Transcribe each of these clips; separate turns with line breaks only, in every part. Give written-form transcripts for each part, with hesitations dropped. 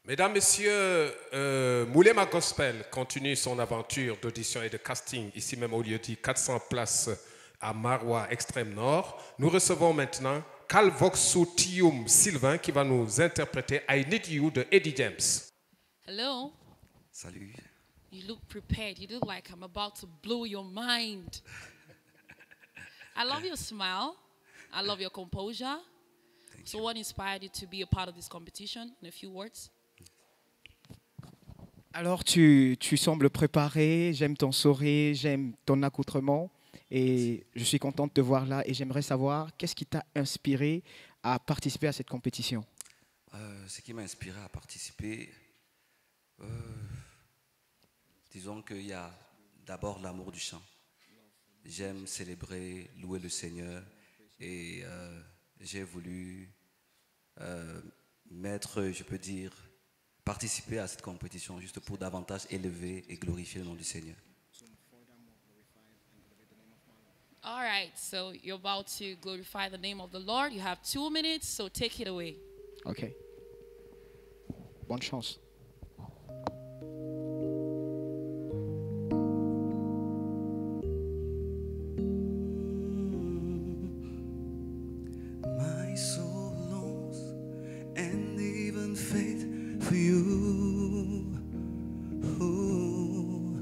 Mesdames, Messieurs, Moulema Gospel continue son aventure d'audition et de casting ici même au lieu-dit 400 places à Marois, extrême nord. Nous recevons maintenant Calvoxu Tium Sylvain qui va nous interpréter I Need You de Eddie James.
Hello.
Salut.
You look prepared. You look like I'm about to blow your mind. I love your smile. I love your composure. So what inspired you to be a part of this competition, in a few words?
Alors, tu sembles préparé, j'aime ton sourire, j'aime ton accoutrement et je suis contente de te voir là et j'aimerais savoir qu'est-ce qui t'a inspiré à participer à cette compétition?
Ce qui m'a inspiré à participer, disons qu'il y a d'abord l'amour du chant. J'aime célébrer, louer le Seigneur et j'ai voulu je peux dire, participer à cette compétition juste pour davantage élever et glorifier le nom du Seigneur.
All right, so you're about to glorify the name of the Lord. You have 2 minutes, so take it away.
Ok. Bonne chance.
My soul longs and even faith for you. Ooh.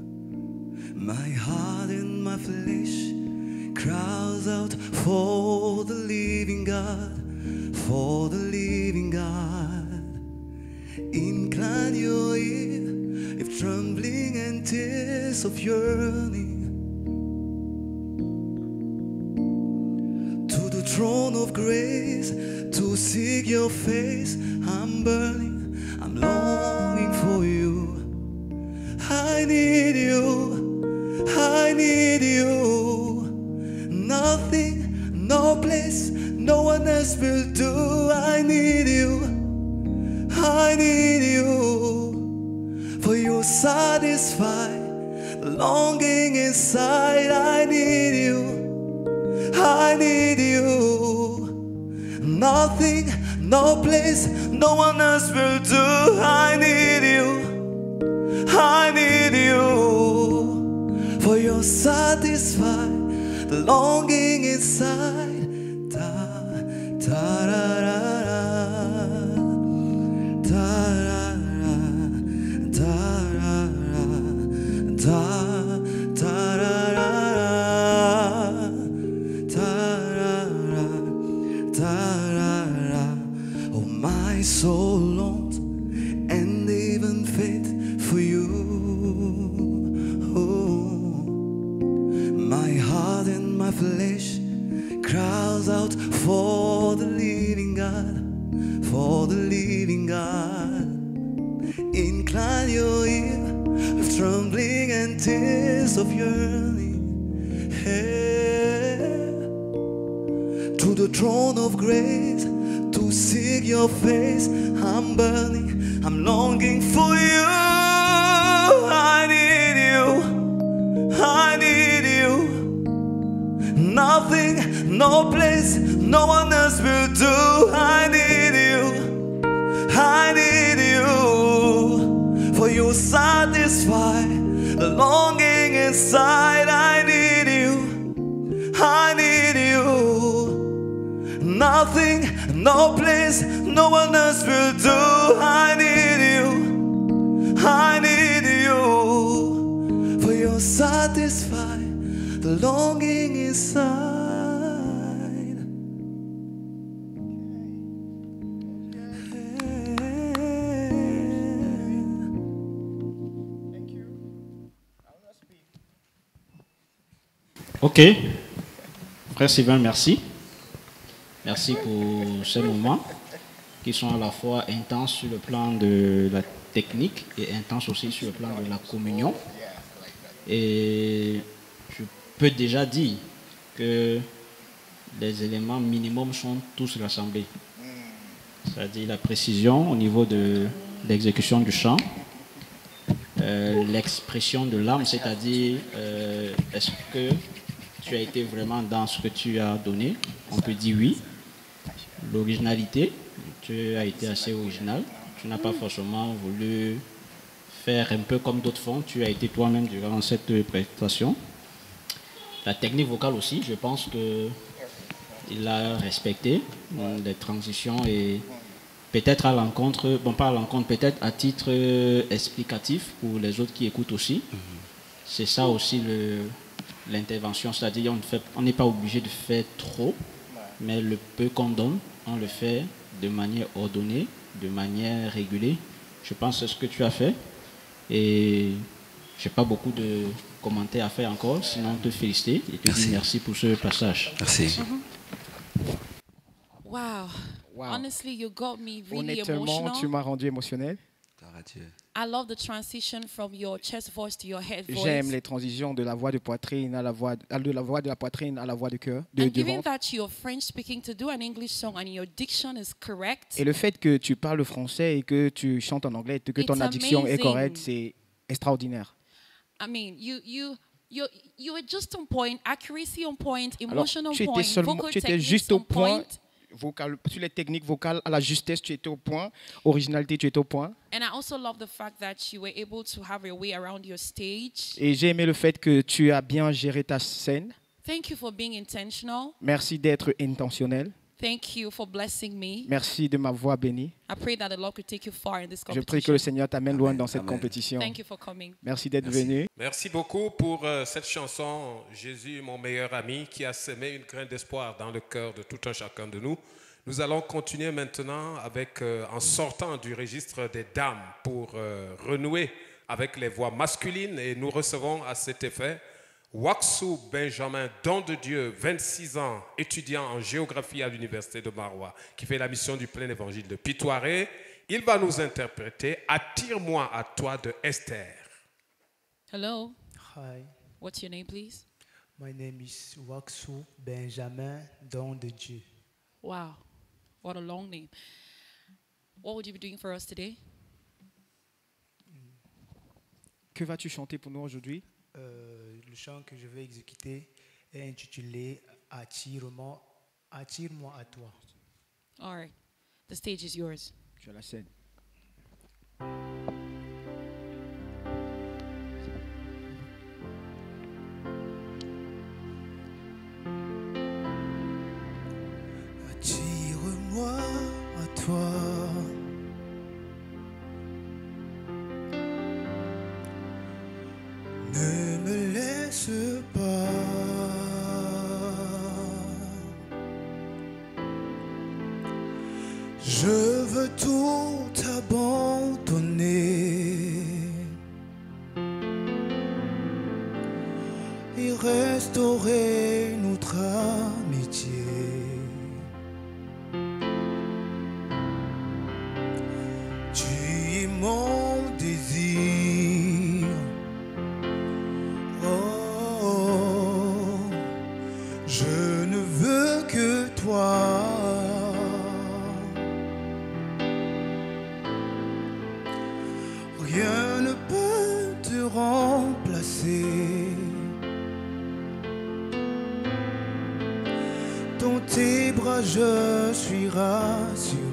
My heart and my flesh cries out for the living God, for the living God. Incline your ear if trembling and tears of yearning. To the throne of grace to seek your face. I'm burning, I'm longing for you. I need you, I need you. Nothing, no place, no one else will do. I need you, I need you. For you satisfy the longing inside. I need you, I need you. Nothing, no place, no one else will do. I need you, I need you. For you satisfy the longing inside. Da, da, da, da, da, da, da, da, da, da, oh, my soul longs and even faith for you. Oh, my heart and my flesh cries out for the living God, for the living God. Incline your ear with trembling and tears of yearning. Hey, to the throne of grace to seek your face. I'm burning, I'm longing for you. I need you, I need you. Nothing, no place, no one else will do. I need you, I need you. For you satisfy the longing inside. I need you, I need you. Nothing, no place, no one else will do. I need you, I need you. For you satisfy the longing inside.
Ok, frère Sylvain, merci. Merci pour ces moments qui sont à la fois intenses sur le plan de la technique et intenses aussi sur le plan de la communion. Et je peux déjà dire que les éléments minimums sont tous rassemblés. C'est-à-dire la précision au niveau de l'exécution du chant, l'expression de l'âme, c'est-à-dire est-ce que tu as été vraiment dans ce que tu as donné? On peut dire oui. L'originalité, tu as été assez original. Tu n'as pas forcément voulu faire un peu comme d'autres font. Tu as été toi-même durant cette prestation. La technique vocale aussi, je pense qu'il a respecté les transitions et peut-être à l'encontre, bon pas à l'encontre, peut-être à titre explicatif pour les autres qui écoutent aussi. C'est ça aussi l'intervention, c'est-à-dire on n'est pas obligé de faire trop, mais le peu qu'on donne, on le fait de manière ordonnée, de manière régulée. Je pense que c'est ce que tu as fait et je n'ai pas beaucoup de commentaires à faire encore, sinon te féliciter et te dire merci pour ce passage.
Merci.
Wow.
Wow.
Honestly, you got me really
Honnêtement, tu
emotional.
m'as rendu émotionnel.
Gloire à Dieu.
I love the transition from your chest voice to your head
J'aime
voice.
les transitions de la voix de poitrine à la voix de la poitrine à la voix de cœur,
And
du
given
ventre.
that you're French speaking, to do an English song and your diction is correct,
Et le fait que tu parles français et que tu chantes en anglais, que ton
It's
addiction est
amazing.
correcte, c'est extraordinaire.
I mean, you were just on point, accuracy on point,
Alors,
emotion on
tu étais,
point,
seulement,
vocal
tu étais
techniques
juste
on
au point,
point.
sur les techniques vocales, à la justesse, tu étais au point, originalité, tu étais au point.
And I also love the fact that you were able to have your way around your stage.
Et j'ai aimé le fait que tu as bien géré ta scène.
Thank you for being intentional.
Merci d'être intentionnel.
Thank you for blessing me.
Merci de ma voix bénie.
I pray that the Lord could take you far in this
Je prie que le
competition.
Seigneur t'amène loin dans cette
Amen.
compétition.
Thank you for coming.
Merci d'être venu.
Merci beaucoup pour cette chanson, Jésus, mon meilleur ami, qui a semé une graine d'espoir dans le cœur de tout un chacun de nous. Nous allons continuer maintenant avec, en sortant du registre des dames pour renouer avec les voix masculines et nous recevons à cet effet Waksou Benjamin, don de Dieu, 26 ans, étudiant en géographie à l'université de Maroua, qui fait la mission du plein évangile de Pitoiré. Il va nous interpréter Attire-moi à toi de Esther.
Hello.
Hi,
What's your name, please?
my name is Waksou Benjamin Don de Dieu.
Wow. What a long name. What would you be doing for us today?
Que vas-tu chanter pour nous aujourd'hui?
Le chant que je vais exécuter est intitulé Attire-moi à toi.
All right. The stage is yours.
Tu as la scène.
Attire-moi à toi. Ne me laisse pas. Je veux tout abandonner et restaurer notre amitié. Tu es mon désir. Oh, je ne veux que toi. Rien ne peut te remplacer. Dans tes bras je suis rassuré.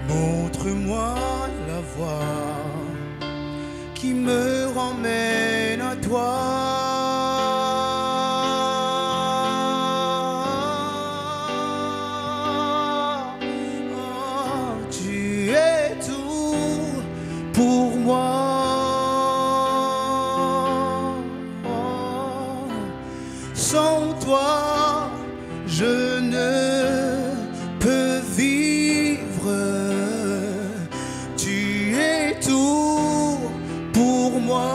Montre-moi la voie qui me ramène à toi. Oh, tu es tout pour moi. Oh, sans toi, je ne peux vivre. Tu es tout pour moi.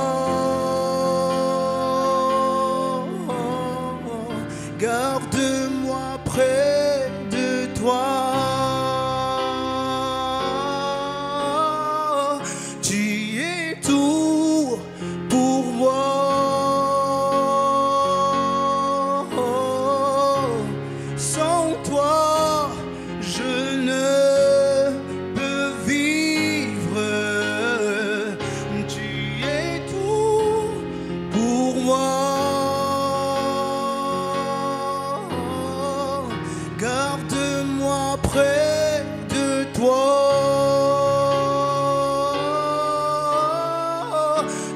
près de toi.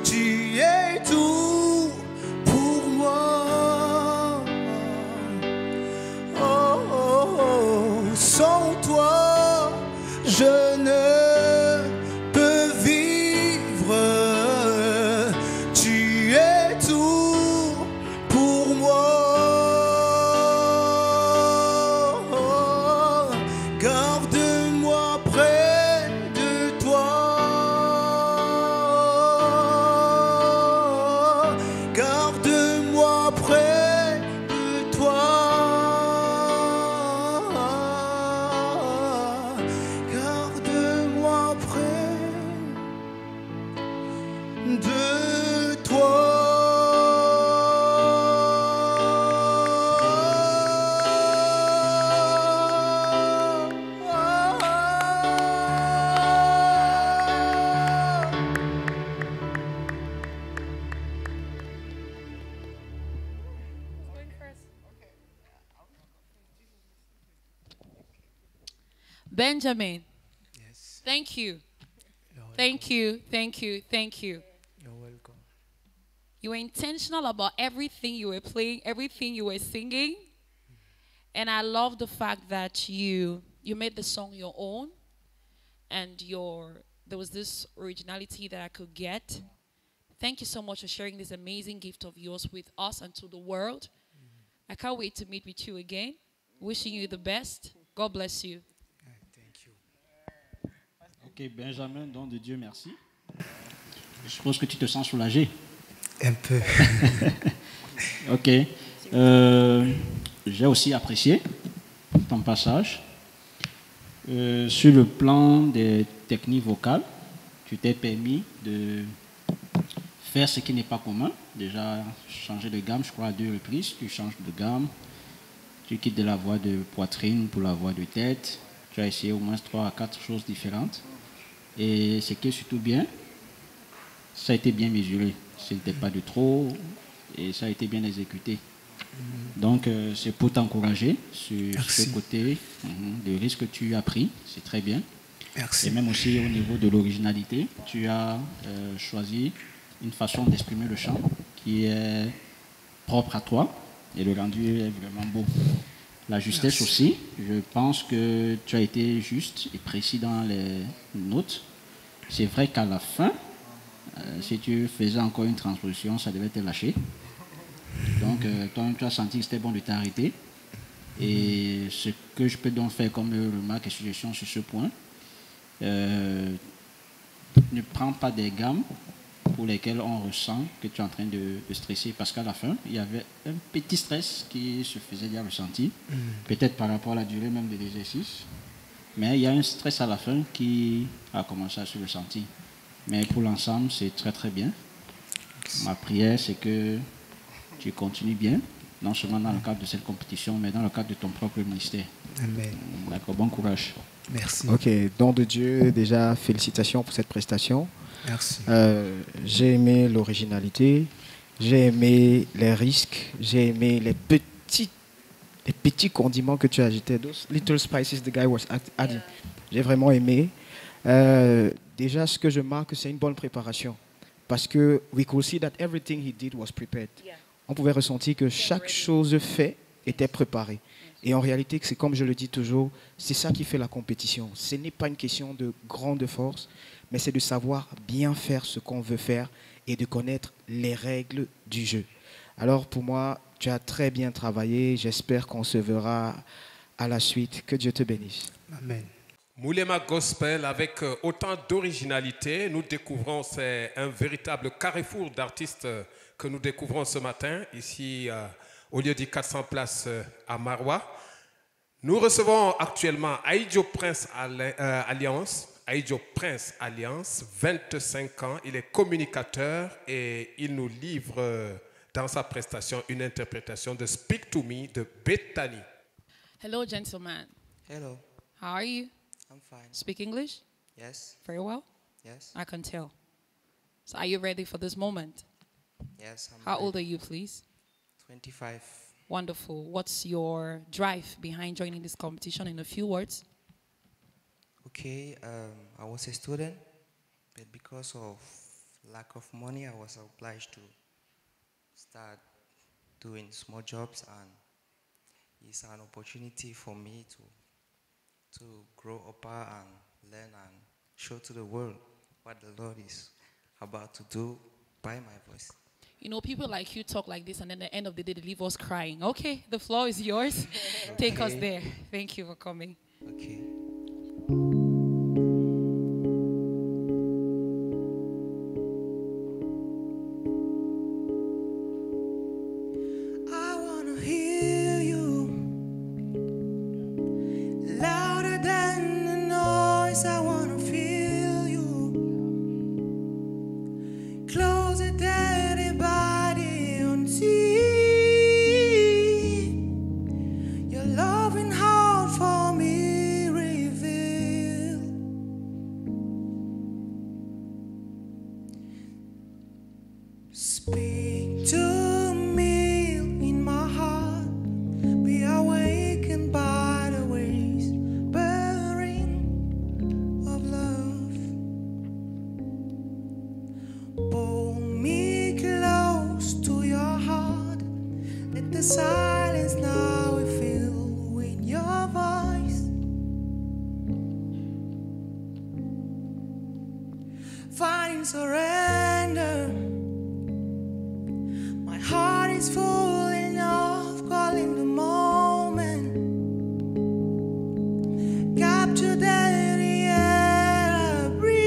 Tu es tout pour moi. Oh, oh, oh. Sans toi, je ne peux vivre. Tu es tout pour moi. Garde-moi près de toi. Garde-moi près de toi. Garde-moi près de toi.
Benjamin,
Yes.
thank you.
You're welcome.
Thank you, thank you, thank you.
You're welcome.
You were intentional about everything you were playing, everything you were singing. And I love the fact that you made the song your own, and there was this originality that I could get. Thank you so much for sharing this amazing gift of yours with us and to the world. I can't wait to meet with you again. Wishing you the best. God bless you.
Thank you.
Ok, Benjamin, don de Dieu, merci. Je suppose que tu te sens soulagé.
Un peu.
Ok. J'ai aussi apprécié ton passage. Sur le plan des techniques vocales, tu t'es permis de faire ce qui n'est pas commun. Déjà, changer de gamme, je crois, à 2 reprises. Tu changes de gamme. Tu quittes de la voix de poitrine pour la voix de tête. Tu as essayé au moins 3 à 4 choses différentes. Et ce qui est surtout bien, ça a été bien mesuré. Ce n'était pas de trop et ça a été bien exécuté. Donc, c'est pour t'encourager sur
Merci.
ce côté. Le risque que tu as pris, c'est très bien.
Merci.
Et même aussi au niveau de l'originalité, tu as choisi une façon d'exprimer le chant qui est propre à toi et le rendu est vraiment beau. La justesse aussi, je pense que tu as été juste et précis dans les notes. C'est vrai qu'à la fin, si tu faisais encore une transposition, ça devait te lâcher. Donc, toi, tu as senti que c'était bon de t'arrêter. Et ce que je peux donc faire comme remarque et suggestion sur ce point, ne prends pas des gammes pour lesquelles on ressent que tu es en train de stresser. Parce qu'à la fin, il y avait un petit stress qui se faisait déjà ressentir, peut-être par rapport à la durée même de l'exercice. Mais il y a un stress à la fin qui a commencé à se ressentir. Mais pour l'ensemble, c'est très très bien. Ma prière, c'est que tu continues bien, non seulement dans le cadre de cette compétition, mais dans le cadre de ton propre ministère.
Amen.
D'accord, bon courage.
Merci.
Ok, don de Dieu, déjà félicitations pour cette prestation.
Merci.
J'ai aimé l'originalité, j'ai aimé les risques, j'ai aimé les petits condiments que tu as ajoutés. Those little spices the guy was adding. J'ai vraiment aimé. Déjà, ce que je marque, c'est une bonne préparation. Parce que we could see that everything he did was prepared. On pouvait ressentir que chaque chose faite était préparée. Et en réalité, c'est comme je le dis toujours, c'est ça qui fait la compétition. Ce n'est pas une question de grande force, mais c'est de savoir bien faire ce qu'on veut faire et de connaître les règles du jeu. Alors pour moi, tu as très bien travaillé. J'espère qu'on se verra à la suite. Que Dieu te bénisse.
Amen.
Moulema Gospel, avec autant d'originalité, nous découvrons, c'est un véritable carrefour d'artistes que nous découvrons ce matin, ici au lieu dit 400 places à Maroua. Nous recevons actuellement Aïdjo Prince Alliance. Aïdjo Prince Alliance, 25 ans, il est communicateur et il nous livre dans sa prestation une interprétation de Speak to Me de Bethany.
Hello, gentlemen.
Hello,
How are you?
I'm fine.
Speak English?
Yes,
Very well?
yes,
I can tell. So are you ready for this moment?
yes. I'm
How
ready.
old are you, please?
25.
Wonderful. What's your drive behind joining this competition in a few words?
Okay, I was a student, but because of lack of money, I was obliged to start doing small jobs, and it's an opportunity for me to grow up and learn and show to the world what the Lord is about to do by my voice.
You know, people like you talk like this, and then at the end of the day, they leave us crying. Okay, the floor is yours. Take us there. Thank you for coming.
Okay.
I wanna hear you louder than the noise. I wanna feel you closer than anybody on sea. Your loving heart for me reveal. Speak to me in my heart, be awakened by the waves, burning of love. Pull me close to your heart, let the silence now we feel with your voice. Finding surrender. My heart is full enough, calling the moment. Captured in the air I breathe.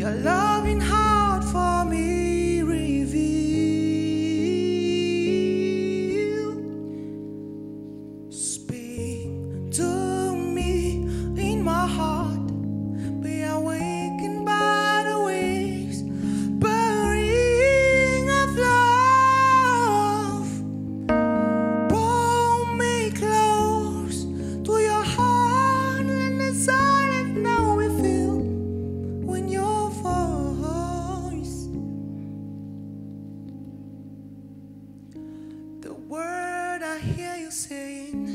Your loving heart for me reveal. Speak to me in my heart. Be awakened by the waves, burning of love. Pull me close to your heart, and the silence now we feel when your voice. The word I hear you saying,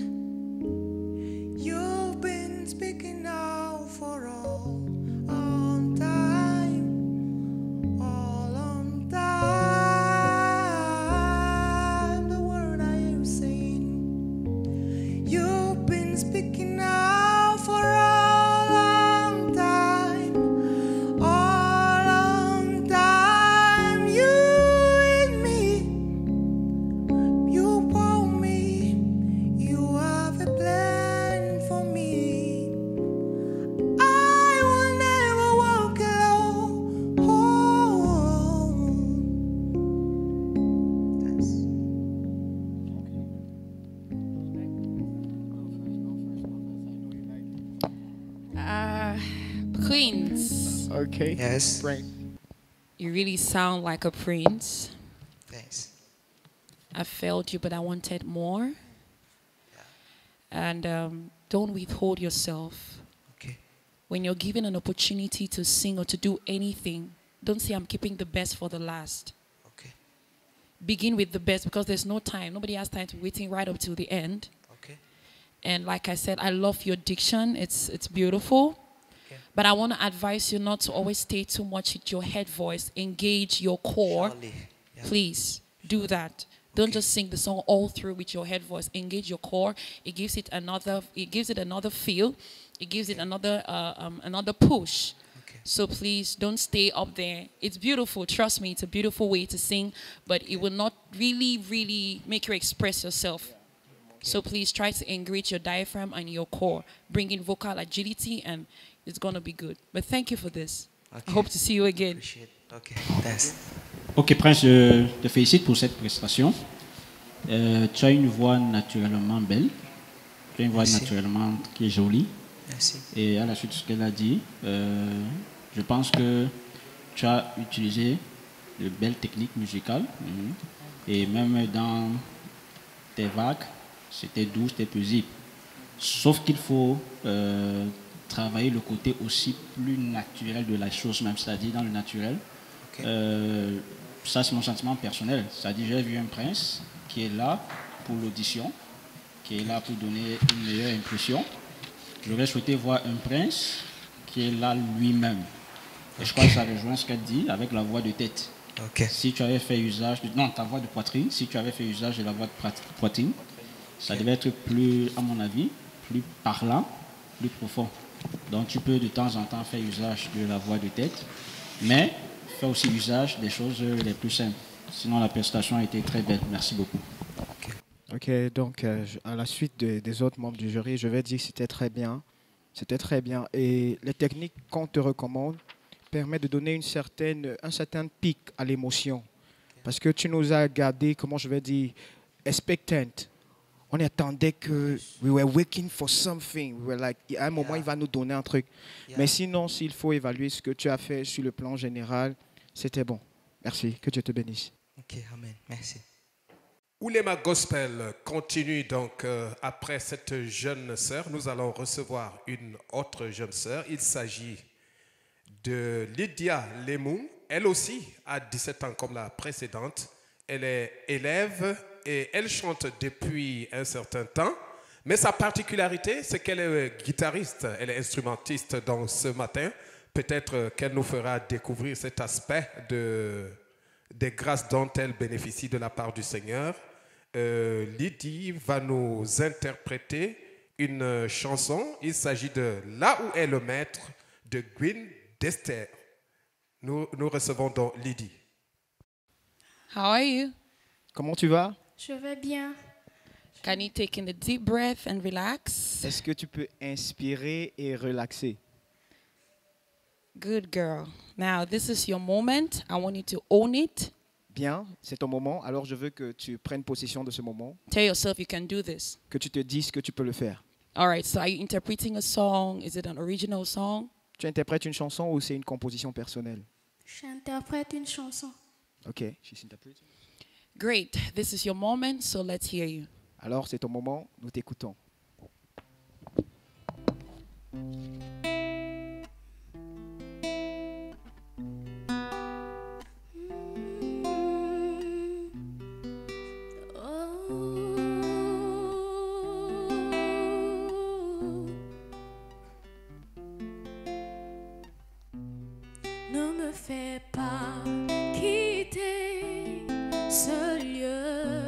you've been speaking now for all on time, all on time. The word I hear you saying, you've been speaking now for all on time, all on time. You and me, you want me, you have a plan for me. I will never walk alone. That's
Queens,
Okay.
Yes.
Right.
you really sound like a prince.
Thanks.
I felt you, but I wanted more. And don't withhold yourself.
Okay.
When you're given an opportunity to sing or to do anything, don't say, I'm keeping the best for the last.
Okay.
Begin with the best, because there's no time. Nobody has time to waiting right up till the end.
Okay.
And like I said, I love your diction. It's beautiful.
Okay.
But I want to advise you not to always stay too much with your head voice. Engage your core.
Surely. Yeah.
Please do that. Don't
Okay.
just sing the song all through with your head voice. Engage your core. It gives it another feel. It gives it another push.
Okay.
So please don't stay up there. It's beautiful. Trust me, it's a beautiful way to sing, but it will not really make you express yourself. So please try to engage your diaphragm and your core, bring in vocal agility, and it's going to be good. But thank you for this. I
Okay.
hope to see you again.
Appreciate. Okay. Thanks.
Ok, Prince, je te félicite pour cette prestation. Tu as une voix naturellement belle. Tu as une voix
Merci.
naturellement qui est jolie.
Merci.
Et à la suite de ce qu'elle a dit, je pense que tu as utilisé de belles techniques musicales. Et même dans tes vagues, c'était doux, c'était paisible. Sauf qu'il faut travailler le côté aussi plus naturel de la chose, même c'est-à-dire dans le naturel.
Ok.
ça c'est mon sentiment personnel. C'est-à-dire, j'ai vu un prince qui est là pour l'audition, qui est là pour donner une meilleure impression. J'aurais souhaité voir un prince qui est là lui-même. Et je crois que ça rejoint ce qu'elle dit avec la voix de tête.
Ok.
Si tu avais fait usage de... Non, ta voix de poitrine. Si tu avais fait usage de la voix de poitrine, ça devait être plus, à mon avis, plus parlant, plus profond. Donc tu peux de temps en temps faire usage de la voix de tête, mais fais aussi usage des choses les plus simples. Sinon la prestation a été très belle. Merci beaucoup.
Ok, donc à la suite des autres membres du jury, je vais dire que c'était très bien. C'était très bien. Et les techniques qu'on te recommande permettent de donner un certain pic à l'émotion. Parce que tu nous as gardé, comment je vais dire, expectant. On attendait que we were waiting for something. We were like, à un moment, il va nous donner un truc. Mais sinon, s'il faut évaluer ce que tu as fait sur le plan général, c'était bon. Merci. Que Dieu te bénisse.
Ok, amen. Merci.
Oulema Gospel continue donc après cette jeune sœur. Nous allons recevoir une autre jeune sœur. Il s'agit de Lydia Lemou. Elle aussi a 17 ans comme la précédente. Elle est élève et elle chante depuis un certain temps. Mais sa particularité, c'est qu'elle est guitariste, elle est instrumentiste. Donc ce matin, peut-être qu'elle nous fera découvrir cet aspect des grâces dont elle bénéficie de la part du Seigneur. Lydie va nous interpréter une chanson. Il s'agit de Là où est le maître de Gwyn Dester. Nous recevons donc Lydie.
How are you?
Comment tu vas?
Je vais bien.
Can you take in a deep breath and relax?
Est-ce que tu peux inspirer et relaxer?
Good girl. Now, this is your moment. I want you to own it.
Bien, c'est ton moment. Alors je veux que tu prennes possession de ce moment.
Tell yourself you can do this.
Que tu te dises que tu peux le faire.
All right, so are you interpreting a song? Is it an original song?
Tu interprètes une chanson ou c'est une composition personnelle?
J'interprète une chanson.
Ok, she's interpreting.
Great. This is your moment, so let's hear you.
Alors c'est ton moment, nous t'écoutons.
Ne me fais pas quitter ce lieu,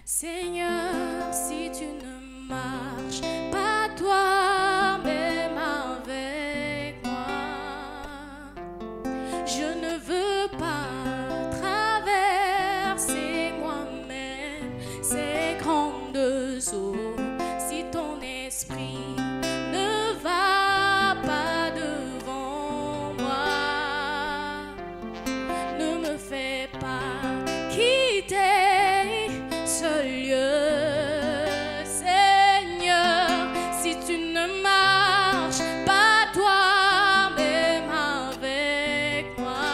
Seigneur, si tu ne marches pas toi-même avec moi. Je ne veux pas traverser moi-même ces grandes eaux si ton esprit ne va pas devant moi. Ne me fais pas quitter ce lieu, Seigneur, si tu ne marches pas toi-même avec moi.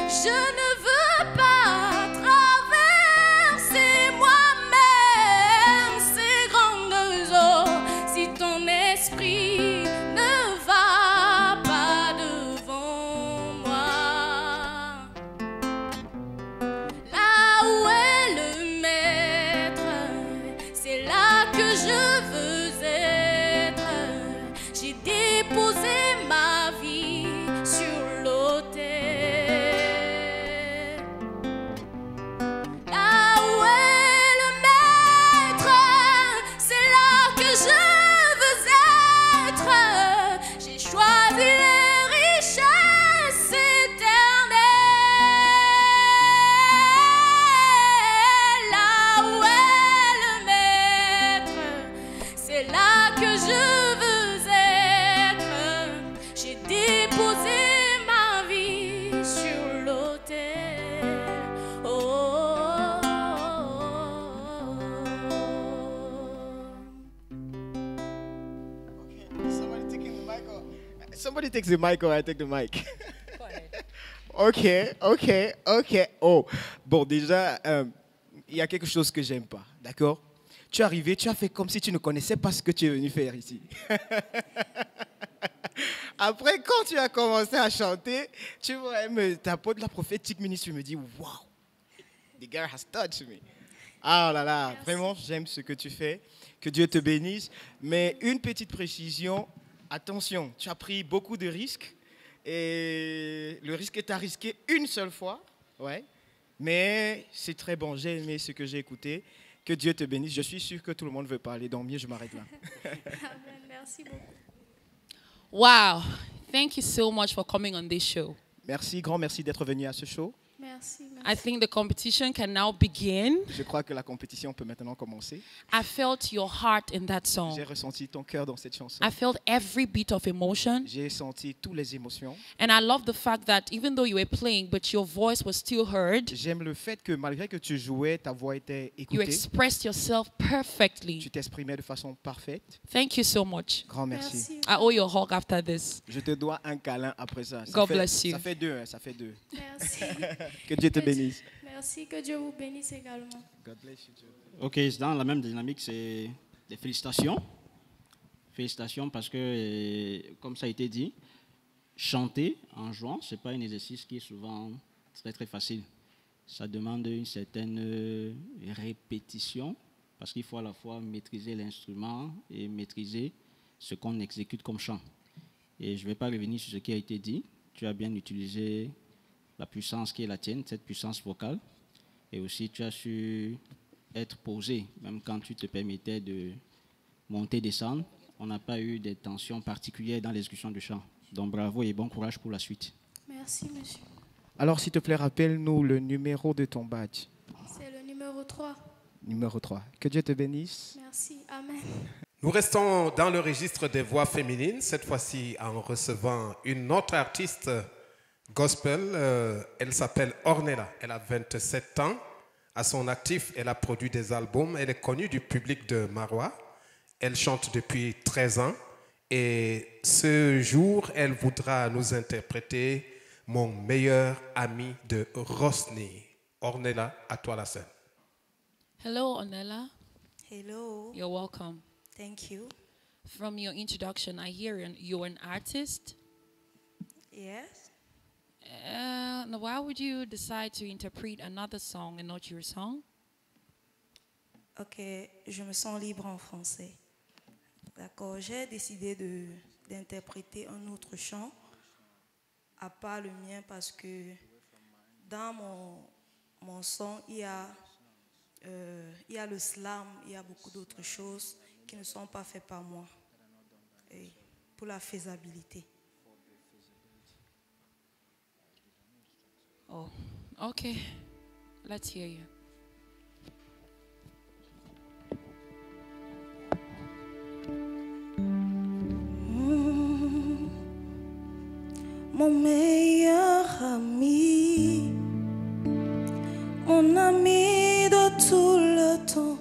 Je ne veux pas traverser moi-même ces grandes eaux si ton esprit ne va pas devant moi. Là où est le maître, c'est là que je veux être. J'ai déposé ma vie sur l'autel. Là où est le maître, c'est là que je veux être. J'ai choisi les richesses éternelles. Là où est le maître, c'est là que je veux être. J'ai déposé ma vie sur l'autel. Oh,
Somebody takes the mic or I take the mic. Ok. Oh, bon, déjà, il y a quelque chose que j'aime pas, d'accord? Tu es arrivé, tu as fait comme si tu ne connaissais pas ce que tu es venu faire ici. Après, quand tu as commencé à chanter, tu vois, ta peau de la prophétique ministre, tu me dis, wow, the girl has touched me. Ah là là, merci. Vraiment, j'aime ce que tu fais. Que Dieu te bénisse. Mais une petite précision, attention, tu as pris beaucoup de risques. Et le risque est à risquer une seule fois. Ouais. Mais c'est très bon, j'ai aimé ce que j'ai écouté. Que Dieu te bénisse. Je suis sûr que tout le monde veut parler, donc mieux je m'arrête là.
Amen. Merci beaucoup.
Wow. Thank you so much for coming on this show.
Merci, grand merci d'être venu à ce show.
Merci.
I think the competition can now begin.
Je crois que la compétition peut maintenant commencer.
I felt your heart in that song.
J'ai ressenti ton cœur dans cette chanson.
I felt every beat of emotion.
J'ai senti toutes les émotions.
And I love the fact that even though you were playing, but your voice was still heard.
J'aime le fait que malgré que tu jouais, ta voix était écoutée.
You expressed yourself perfectly.
Tu t'exprimais de façon parfaite.
Thank you so much.
Grand merci.
I owe you a hug after this.
Je te dois un câlin après ça.
God bless you.
Ça fait deux, hein, ça fait deux.
Merci.
Que Dieu te bénisse.
Merci, que Dieu vous bénisse également.
God bless you too.
Ok, c'est dans la même dynamique, c'est des félicitations. Félicitations parce que, comme ça a été dit, chanter en jouant, ce n'est pas un exercice qui est souvent très très facile. Ça demande une certaine répétition parce qu'il faut à la fois maîtriser l'instrument et maîtriser ce qu'on exécute comme chant. Et je ne vais pas revenir sur ce qui a été dit. Tu as bien utilisé la puissance qui est la tienne, cette puissance vocale. Et aussi, tu as su être posé, même quand tu te permettais de monter, descendre. On n'a pas eu des tensions particulières dans l'exécution du chant. Donc bravo et bon courage pour la suite.
Merci, monsieur.
Alors, s'il te plaît, rappelle-nous le numéro de ton badge.
C'est le numéro 3.
Numéro 3. Que Dieu te bénisse.
Merci. Amen.
Nous restons dans le registre des voix féminines, cette fois-ci en recevant une autre artiste gospel. Elle s'appelle Ornella. Elle a 27 ans. À son actif, elle a produit des albums. Elle est connue du public de Marois. Elle chante depuis 13 ans. Et ce jour, elle voudra nous interpréter Mon meilleur ami de Rosny. Ornella, à toi la scène.
Hello, Ornella.
Hello.
You're welcome.
Thank you.
From your introduction, I hear you're an artist.
Yes.
Now why would you decide to interpret another song and not your song?
Ok, je me sens libre en français. D'accord, j'ai décidé d'interpréter un autre chant, à part le mien, parce que dans mon son, il y a le slam, il y a beaucoup d'autres choses qui ne sont pas faites par moi. Et pour la faisabilité.
Oh, okay. Let's hear you.
Mon meilleur ami, mon ami de tout le temps,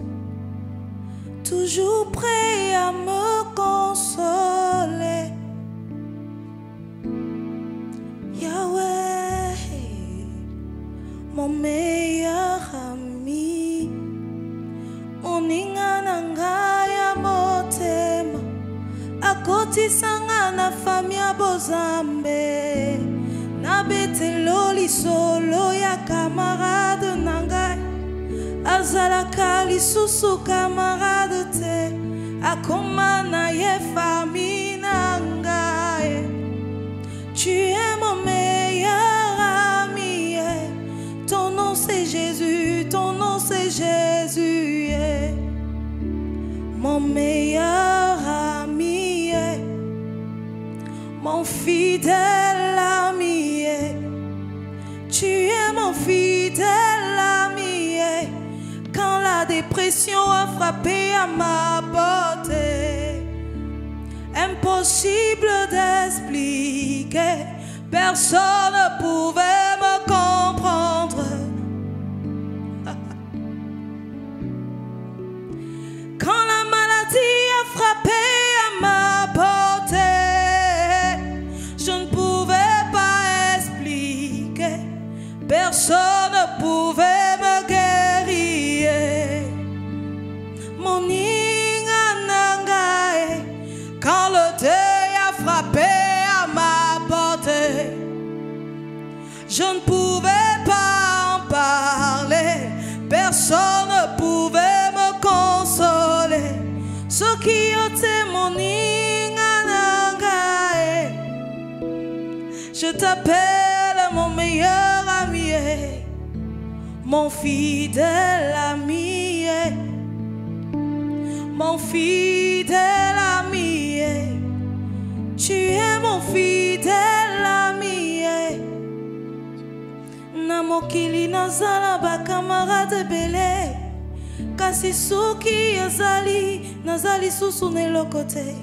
toujours prêt à me consoler. Yahweh, mon meilleur ami, mon ingananga ya motema, akotisanga na famille ya bozambe, na betelo lisolo ya camarade nangai, azalaka lisusu camarade te, akoma na ye famille nangai. Tu es mon meilleur ami, ton nom c'est Jésus, ton nom c'est Jésus, mon meilleur ami, mon fidèle ami, tu es mon fidèle ami, quand la dépression a frappé à ma porte, impossible d'expliquer, personne ne pouvait me comprendre. Quand la maladie a frappé à ma porte, je ne pouvais pas expliquer, personne ne pouvait me guérir. Mon inganangae, quand le deuil a frappé à Je ne pouvais pas en parler, personne ne pouvait me consoler. Ce qui ont témoigné, je t'appelle mon meilleur ami, mon fidèle ami, mon fidèle ami. Tu es mon fidèle ami. Na mokili nazala ba camarade belé. Kasi suki azali nazali susu nelokote.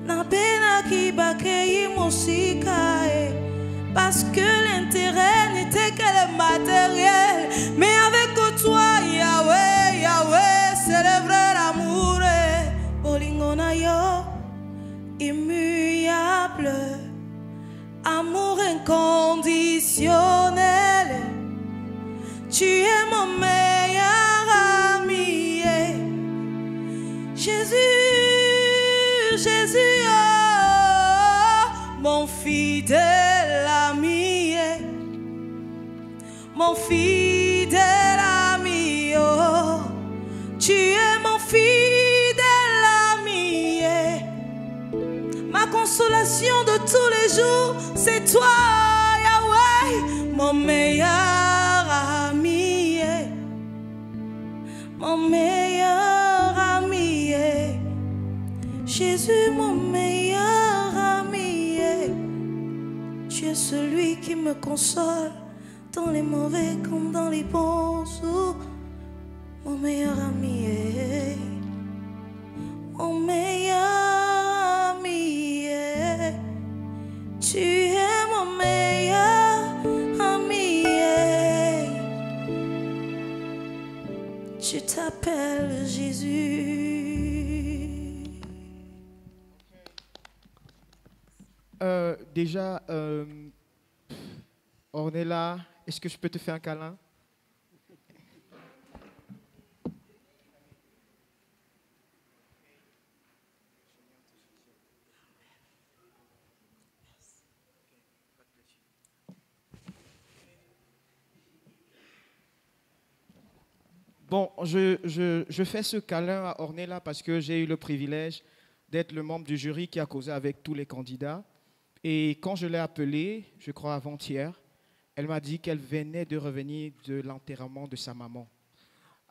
Na bena ki bakei musika. Parce que l'intérêt n'était que le matériel. Mais avec toi, Yahweh, Yahweh, célébrer l'amour. Bolingona yo, immuable. Amour inconditionnel. Tu es mon meilleur ami. Jésus, Jésus, oh, mon fidèle ami. Mon fidèle ami. Oh, tu es mon fidèle ami. Ma consolation de tous les jours, c'est toi, Yahweh, mon meilleur ami. Mon meilleur ami. Jésus, mon meilleur ami. Tu es celui qui me console dans les mauvais comme dans les bons jours. Mon meilleur ami. Mon meilleur ami. Tu es mon meilleur ami. Tu t'appelles Jésus.
Déjà, Ornella, est-ce que je peux te faire un câlin? Bon, je fais ce câlin à Ornella parce que j'ai eu le privilège d'être le membre du jury qui a causé avec tous les candidats. Et quand je l'ai appelée, je crois avant-hier, elle m'a dit qu'elle venait de revenir de l'enterrement de sa maman.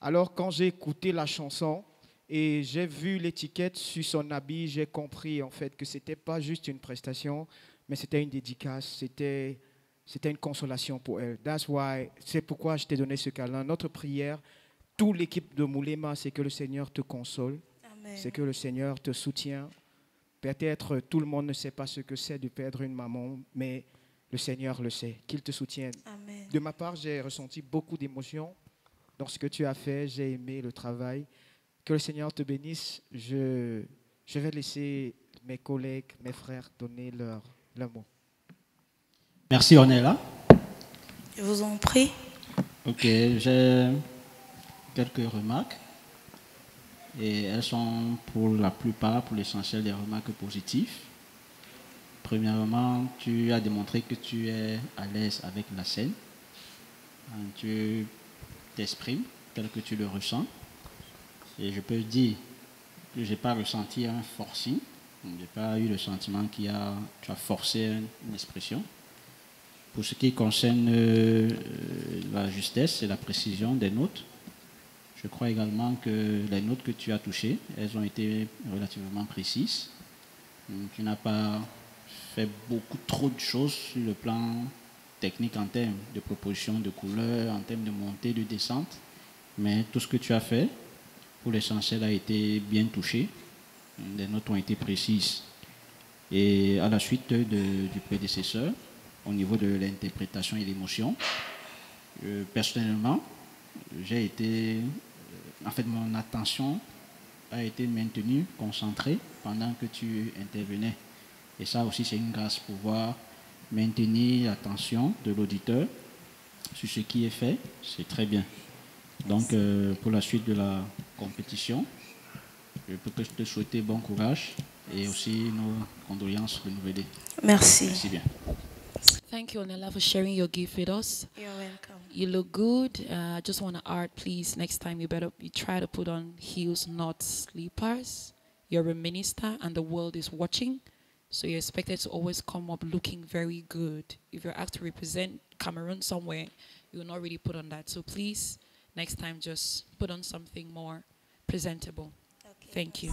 Alors quand j'ai écouté la chanson et j'ai vu l'étiquette sur son habit, j'ai compris en fait que ce n'était pas juste une prestation, mais c'était une dédicace, c'était une consolation pour elle. C'est pourquoi je t'ai donné ce câlin. Notre prière, toute l'équipe de Moulema, c'est que le Seigneur te console, c'est que le Seigneur te soutient. Peut-être tout le monde ne sait pas ce que c'est de perdre une maman, mais le Seigneur le sait, qu'il te soutienne.
Amen.
De ma part, j'ai ressenti beaucoup d'émotions dans ce que tu as fait. J'ai aimé le travail. Que le Seigneur te bénisse. Je vais laisser mes collègues, mes frères donner leur mot.
Merci Ornella.
Je vous en prie.
Ok, j'ai quelques remarques. Et elles sont pour la plupart, pour l'essentiel, des remarques positives. Premièrement, tu as démontré que tu es à l'aise avec la scène. Tu t'exprimes tel que tu le ressens. Et je peux dire que je n'ai pas ressenti un forcing. Je n'ai pas eu le sentiment que tu as forcé une expression. Pour ce qui concerne la justesse et la précision des notes, je crois également que les notes que tu as touchées, elles ont été relativement précises. Tu n'as pas fait beaucoup trop de choses sur le plan technique en termes de proposition de couleurs, en termes de montée, de descente. Mais tout ce que tu as fait, pour l'essentiel, a été bien touché. Les notes ont été précises. Et à la suite du prédécesseur, au niveau de l'interprétation et l'émotion, personnellement, j'ai été... En fait, mon attention a été maintenue, concentrée pendant que tu intervenais. Et ça aussi, c'est une grâce, pouvoir maintenir l'attention de l'auditeur sur ce qui est fait. C'est très bien. Donc, pour la suite de la compétition, je peux te souhaiter bon courage et aussi nos condoléances renouvelées.
Merci.
Merci bien.
Thank you, Onella, for sharing your gift with us.
You're welcome.
You look good. I just want to add, please, next time you try to put on heels, not slippers. You're a minister and the world is watching. So you're expected to always come up looking very good. If you're asked to represent Cameroon somewhere, you will not really put on that. So please, next time, just put on something more presentable.
Okay.
Thank you.